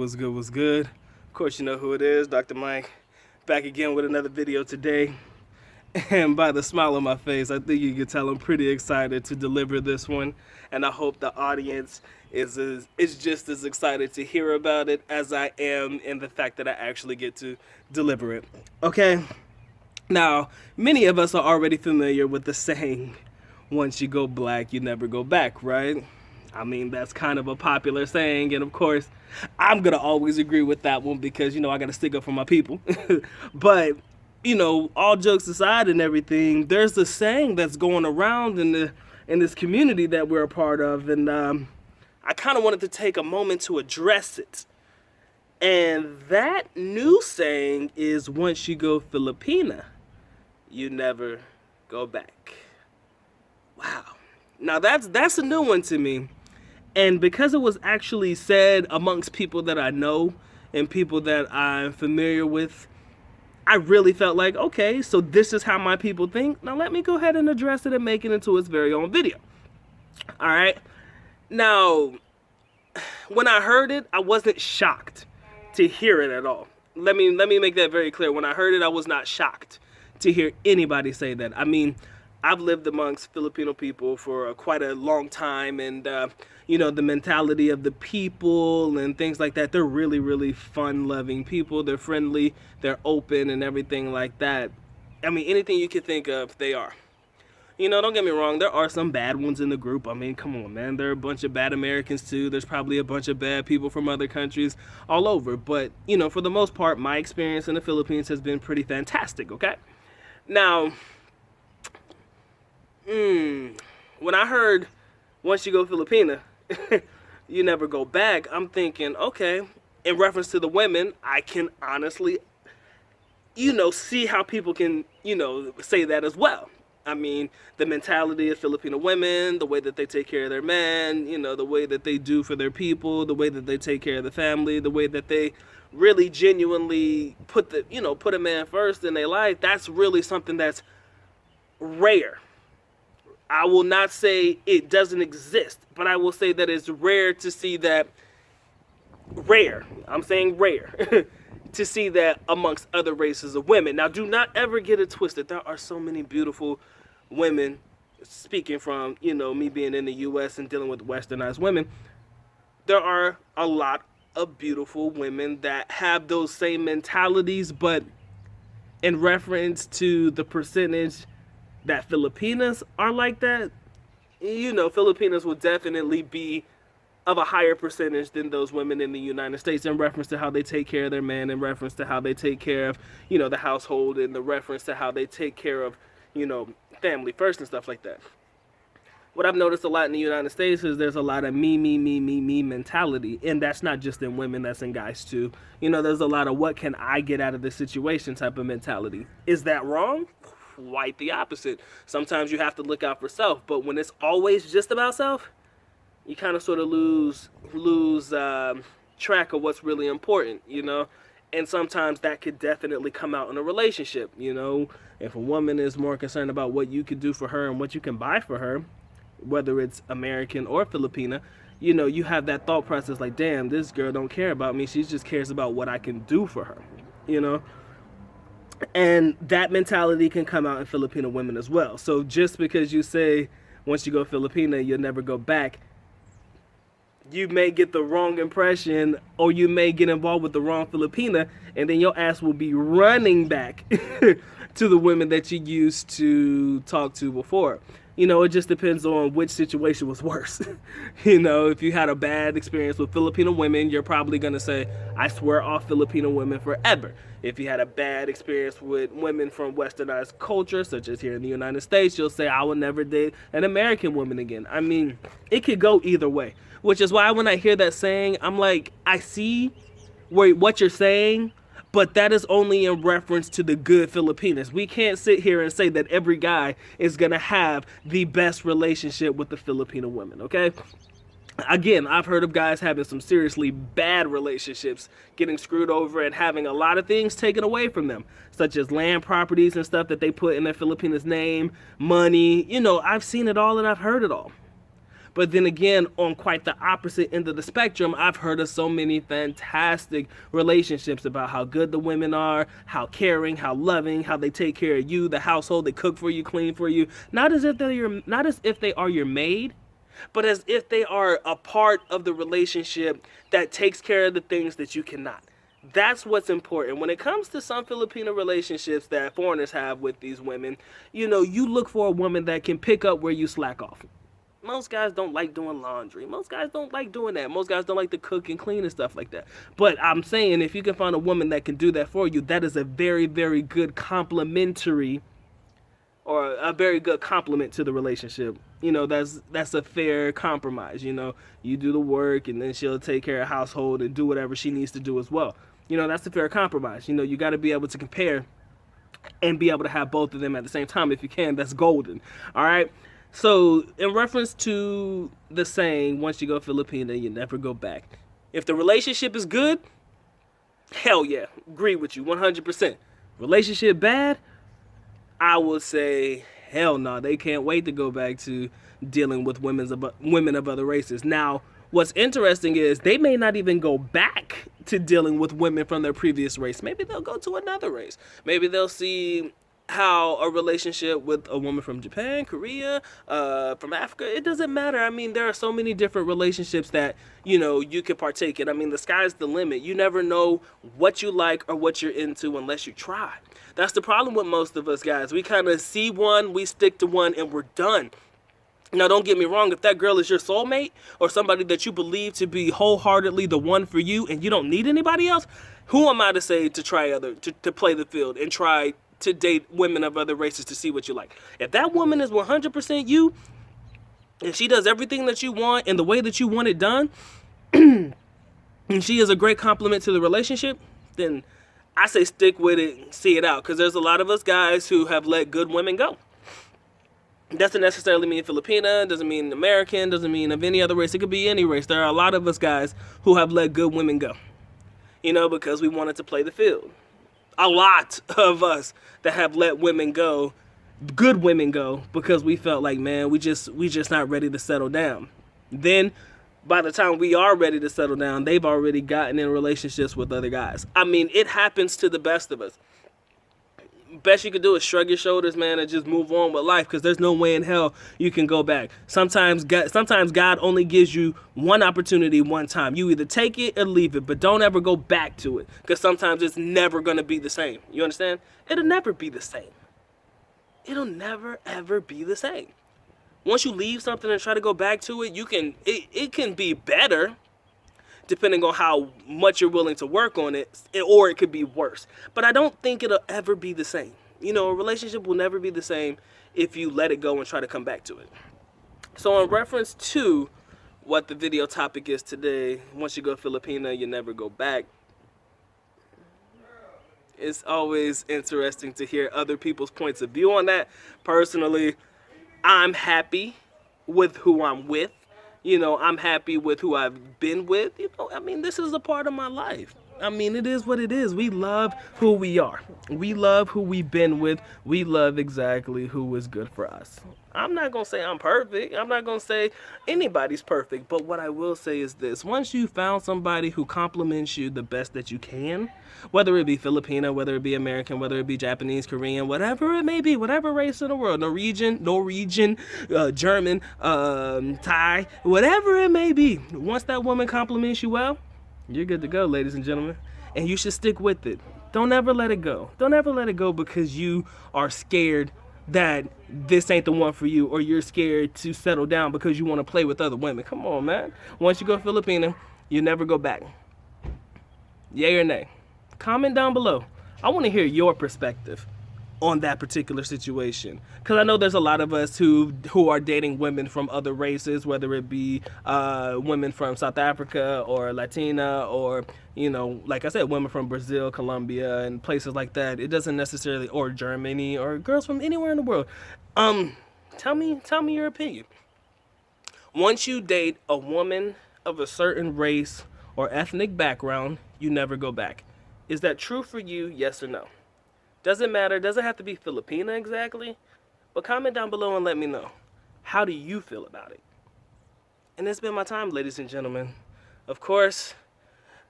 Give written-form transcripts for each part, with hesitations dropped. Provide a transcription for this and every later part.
what's good, what's good? Of course, you know who it is, Dr. Mike, back again with another video today. And by the smile on my face, I think you can tell I'm pretty excited to deliver this one. And I hope the audience is just as excited to hear about it as I am in the fact that I actually get to deliver it. Okay? Now, many of us are already familiar with the saying, once you go black, you never go back, right? I mean, that's kind of a popular saying, and of course, I'm going to always agree with that one because, you know, I got to stick up for my people. But, you know, all jokes aside and everything, there's a saying that's going around in this community that we're a part of, and I kind of wanted to take a moment to address it. And that new saying is, once you go Filipina, you never go back. Wow. Now that's a new one to me. And because it was actually said amongst people that I know and people that I'm familiar with, I really felt like, okay, so this is how my people think. Now let me go ahead and address it and make it into its very own video. All right. Now, when I heard it, I wasn't shocked to hear it at all. Let me make that very clear. When I heard it, I was not shocked to hear anybody say that. I mean, I've lived amongst Filipino people for quite a long time, and you know, the mentality of the people and things like that, they're really, really fun-loving people. They're friendly, they're open and everything like that. I mean, anything you could think of, they are. You know, don't get me wrong, there are some bad ones in the group. I mean, come on, man. There are a bunch of bad Americans, too. There's probably a bunch of bad people from other countries all over. But, you know, for the most part, my experience in the Philippines has been pretty fantastic, okay? Now, when I heard, once you go Filipina, you never go back, I'm thinking, okay, in reference to the women, I can honestly, you know, see how people can, you know, say that as well. I mean, the mentality of Filipino women, the way that they take care of their men, you know, the way that they do for their people, the way that they take care of the family, the way that they really genuinely put a man first in their life, that's really something that's rare. I will not say it doesn't exist, but I will say that it's rare to see that, I'm saying rare, to see that amongst other races of women. Now, do not ever get it twisted. There are so many beautiful women, speaking from, you know, me being in the U.S. and dealing with westernized women, there are a lot of beautiful women that have those same mentalities, but in reference to the percentage that Filipinas are like that, you know, Filipinas will definitely be of a higher percentage than those women in the United States in reference to how they take care of their men, in reference to how they take care of, you know, the household, and the reference to how they take care of, you know, family first and stuff like that. What I've noticed a lot in the United States is there's a lot of me mentality, and that's not just in women, that's in guys too. You know, there's a lot of what can I get out of this situation type of mentality. Is that wrong? Quite the opposite. Sometimes you have to look out for self, but when it's always just about self, you kind of sort of lose track of what's really important, you know? And sometimes that could definitely come out in a relationship, you know? If a woman is more concerned about what you could do for her and what you can buy for her, whether it's American or Filipina, you know, you have that thought process like, damn, this girl don't care about me. She just cares about what I can do for her, you know? And that mentality can come out in Filipino women as well. So just because you say, once you go Filipina, you'll never go back, you may get the wrong impression, or you may get involved with the wrong Filipina, and then your ass will be running back to the women that you used to talk to before. You know, it just depends on which situation was worse. You know, if you had a bad experience with Filipino women, you're probably going to say, I swear off Filipino women forever. If you had a bad experience with women from westernized culture, such as here in the United States, you'll say, I will never date an American woman again. I mean, it could go either way, which is why when I hear that saying, I'm like, I see what you're saying, but that is only in reference to the good Filipinas. We can't sit here and say that every guy is going to have the best relationship with the Filipino women, okay? Again, I've heard of guys having some seriously bad relationships, getting screwed over and having a lot of things taken away from them, such as land properties and stuff that they put in their Filipinas' name, money. You know, I've seen it all and I've heard it all. But then again, on quite the opposite end of the spectrum, I've heard of so many fantastic relationships about how good the women are, how caring, how loving, how they take care of you, the household, they cook for you, clean for you. Not as if they are your maid, but as if they are a part of the relationship that takes care of the things that you cannot. That's what's important. When it comes to some Filipino relationships that foreigners have with these women, you look for a woman that can pick up where you slack off. Most guys don't like doing laundry. Most guys don't like doing that. Most guys don't like to cook and clean and stuff like that. But I'm saying if you can find a woman that can do that for you, that is a very, very good complementary or a very good compliment to the relationship. That's a fair compromise. You do the work and then she'll take care of household and do whatever she needs to do as well. That's a fair compromise. You got to be able to compare and be able to have both of them at the same time. If you can, that's golden. All right. So in reference to the saying, once you go Filipina, you never go back. If the relationship is good, hell yeah, agree with you 100%. Relationship bad, I would say hell no. They can't wait to go back to dealing with women of other races. Now, what's interesting is they may not even go back to dealing with women from their previous race. Maybe they'll go to another race. Maybe they'll see how a relationship with a woman from Japan, Korea, from Africa, it doesn't matter. I mean, there are so many different relationships that, you could partake in. I mean, the sky's the limit. You never know what you like or what you're into unless you try. That's the problem with most of us guys. We kind of see one, we stick to one, and we're done. Now, don't get me wrong. If that girl is your soulmate or somebody that you believe to be wholeheartedly the one for you and you don't need anybody else, who am I to say to try to play the field and try to date women of other races to see what you like? If that woman is 100% you and she does everything that you want and the way that you want it done and she is a great compliment to the relationship, then I say stick with it and see it out, because there's a lot of us guys who have let good women go. Doesn't necessarily mean Filipina, doesn't mean American, doesn't mean of any other race. It could be any race. There are a lot of us guys who have let good women go, because we wanted to play the field. A lot of us that have let women go, good women go, because we felt like, man, we just not ready to settle down. Then by the time we are ready to settle down, they've already gotten in relationships with other guys. I mean, it happens to the best of us. Best you can do is shrug your shoulders, man, and just move on with life, because there's no way in hell you can go back. Sometimes God only gives you one opportunity one time. You either take it or leave it, but don't ever go back to it, because sometimes it's never going to be the same. You understand? It'll never be the same. It'll never, ever be the same. Once you leave something and try to go back to it, it can be better, depending on how much you're willing to work on it, or it could be worse. But I don't think it'll ever be the same. A relationship will never be the same if you let it go and try to come back to it. So in reference to what the video topic is today, once you go Filipina, you never go back. It's always interesting to hear other people's points of view on that. Personally, I'm happy with who I'm with. I'm happy with who I've been with. This is a part of my life. It is what it is. We love who we are. We love who we've been with. We love exactly who is good for us. I'm not going to say I'm perfect. I'm not going to say anybody's perfect. But what I will say is this. Once you found somebody who compliments you the best that you can, whether it be Filipino, whether it be American, whether it be Japanese, Korean, whatever it may be, whatever race in the world, Norwegian, German, Thai, whatever it may be, once that woman compliments you well, you're good to go, ladies and gentlemen. And you should stick with it. Don't ever let it go. Don't ever let it go because you are scared that this ain't the one for you, or you're scared to settle down because you want to play with other women. Come on, man. Once you go Filipina, you never go back. Yay or nay? Comment down below. I want to hear your perspective on that particular situation, because I know there's a lot of us who are dating women from other races, whether it be women from South Africa or Latina, or like I said, women from Brazil, Colombia, and places like that. It doesn't necessarily, or Germany, or girls from anywhere in the world. Tell me your opinion. Once you date a woman of a certain race or ethnic background, you never go back. Is that true for you? Yes or no? Doesn't matter. Doesn't have to be Filipina exactly. But comment down below and let me know. How do you feel about it? And it's been my time, ladies and gentlemen. Of course,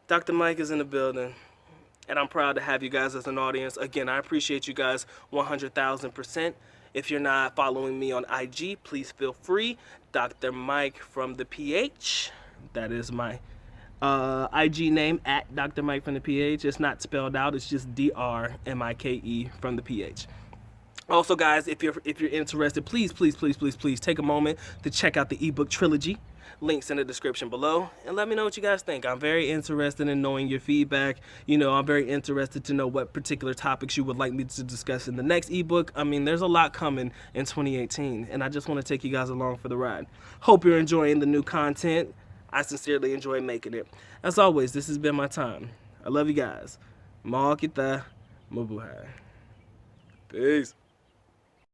Dr. Mike is in the building, and I'm proud to have you guys as an audience. Again, I appreciate you guys 100,000%. If you're not following me on IG, please feel free. Dr. Mike from the PH. That is my IG name, at Dr. Mike from the PH. It's not spelled out. It's just DRMIKE from the PH. Also, guys, if you're interested, please take a moment to check out the ebook trilogy. Links in the description below, and let me know what you guys think. I'm very interested in knowing your feedback. I'm very interested to know what particular topics you would like me to discuss in the next ebook. I mean, there's a lot coming in 2018, and I just want to take you guys along for the ride. Hope you're enjoying the new content. I sincerely enjoy making it. As always, this has been my time. I love you guys. Ma'a kita, mabuhay. Peace.